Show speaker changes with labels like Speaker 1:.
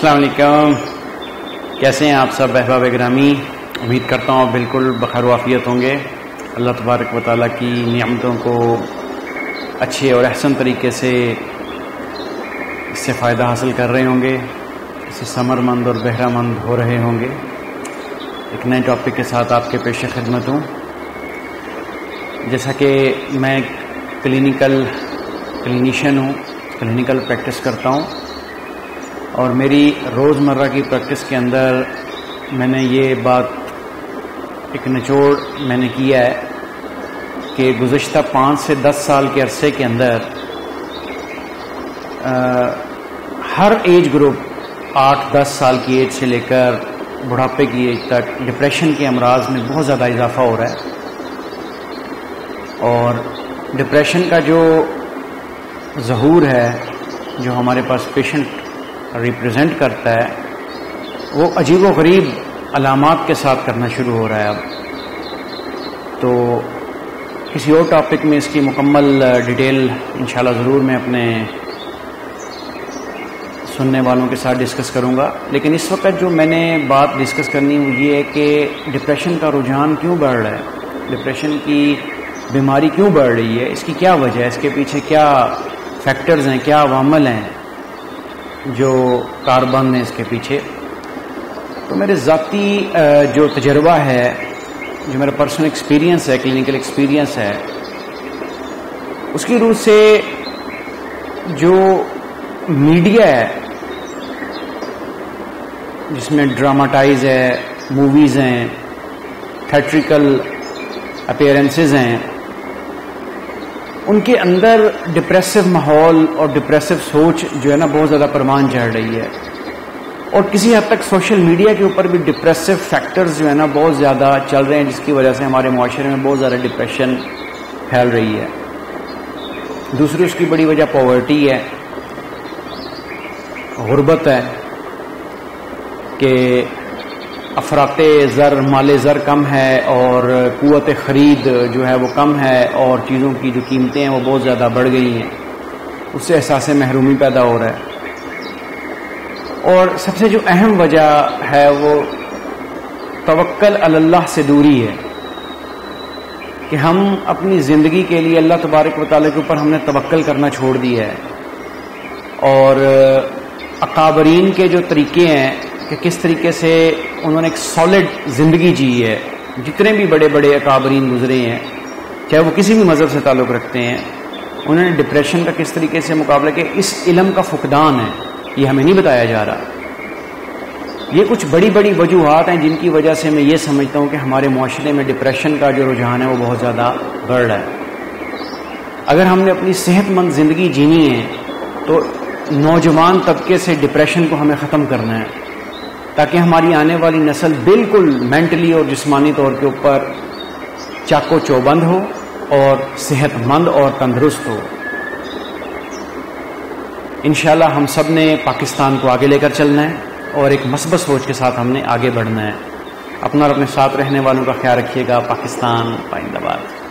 Speaker 1: السلام علیکم، کیسے ہیں آپ سب احباب گرامی؟ امید کرتا ہوں بالکل بخیر و عافیت ہوں گے۔ اللہ تبارک و تعالیٰ کی نعمتوں کو اچھے اور احسن طریقے سے اس سے فائدہ حاصل کر رہے ہوں گے، اس سے ثمر مند اور بہرہ مند ہو رہے ہوں گے۔ ایک نئے ٹاپک کے ساتھ آپ کے پیش خدمت ہوں۔ جیسا کہ میں کلینیشین ہوں، کلینیکل پریکٹس کرتا ہوں، اور میری روزمرہ کی پریکٹس کے اندر میں نے یہ بات ایک نچوڑ میں نے کیا ہے کہ گزشتہ 5 سے 10 سال کے عرصے کے اندر ہر ایج گروپ 8-10 سال کی ایج سے لے کر بڑھاپے کی ایج تک ڈپریشن کے امراض میں بہت زیادہ اضافہ ہو رہا ہے، اور ڈپریشن کا جو ظہور ہے، جو ہمارے پاس پیشنٹ ریپرزینٹ کرتا ہے، وہ عجیب و غریب علامات کے ساتھ کرنا شروع ہو رہا ہے اب۔ تو کسی اور ٹاپک میں اس کی مکمل ڈیٹیل انشاءاللہ ضرور میں اپنے سننے والوں کے ساتھ ڈسکس کروں گا، لیکن اس وقت جو میں نے بات ڈسکس کرنی وہ یہ ہے کہ ڈپریشن کا رجحان کیوں بڑھ رہا ہے، ڈپریشن کی بیماری کیوں بڑھ رہی ہے، اس کی کیا وجہ ہے، اس کے پیچھے کیا فیکٹرز ہیں، کیا عوامل ہیں جو کاربند ہیں اس کے پیچھے۔ تو میرے ذاتی جو تجربہ ہے، جو میرا پرسنل ایکسپیرینس ہے، کلینیکل ایکسپیرینس ہے، اس کی روح سے جو میڈیا ہے جس میں ڈراماٹائز ہے، موویز ہیں، تھیٹریکل اپیرنسز ہیں، ان کے اندر ڈپریسو ماحول اور ڈپریسو سوچ جو ہے نا بہت زیادہ پروان چڑھ رہی ہے، اور کسی حد تک سوشل میڈیا کے اوپر بھی ڈپریسو فیکٹرز جو ہے نا بہت زیادہ چل رہے ہیں، جس کی وجہ سے ہمارے معاشرے میں بہت زیادہ ڈپریشن پھیل رہی ہے۔ دوسری اس کی بڑی وجہ پاورٹی ہے، غربت ہے، کہ افراط زر، مال زر کم ہے، اور قوت خرید جو ہے وہ کم ہے، اور چیزوں کی جو قیمتیں ہیں وہ بہت زیادہ بڑھ گئی ہیں، اس سے احساس محرومی پیدا ہو رہا ہے۔ اور سب سے جو اہم وجہ ہے وہ توکل علی اللہ سے دوری ہے، کہ ہم اپنی زندگی کے لیے اللہ تبارک و تعالیٰ کے اوپر ہم نے توکل کرنا چھوڑ دیا ہے، اور اکابرین کے جو طریقے ہیں کہ کس طریقے سے انہوں نے ایک سالڈ زندگی جی ہے، جتنے بھی بڑے بڑے اکابرین گزرے ہیں، چاہے وہ کسی بھی مذہب سے تعلق رکھتے ہیں، انہوں نے ڈپریشن کا کس طریقے سے مقابلہ کیا۔ اس علم کا فقدان ہے، یہ ہمیں نہیں بتایا جا رہا۔ یہ کچھ بڑی بڑی وجوہات ہیں جن کی وجہ سے میں یہ سمجھتا ہوں کہ ہمارے معاشرے میں ڈپریشن کا جو رجحان ہے وہ بہت زیادہ بڑھ رہا ہے۔ اگر ہم نے اپنی صحت مند زندگی جینی ہے تو نوجوان طبقے سے ڈپریشن کو ہمیں ختم کرنا ہے، تاکہ ہماری آنے والی نسل بالکل مینٹلی اور جسمانی طور کے اوپر چاق و چوبند ہو، اور صحت مند اور تندرست ہو۔ انشاءاللہ ہم سب نے پاکستان کو آگے لے کر چلنا ہے، اور ایک مثبت سوچ کے ساتھ ہم نے آگے بڑھنا ہے۔ اپنا اور اپنے ساتھ رہنے والوں کا خیال رکھیے گا۔ پاکستان پائندہ باد۔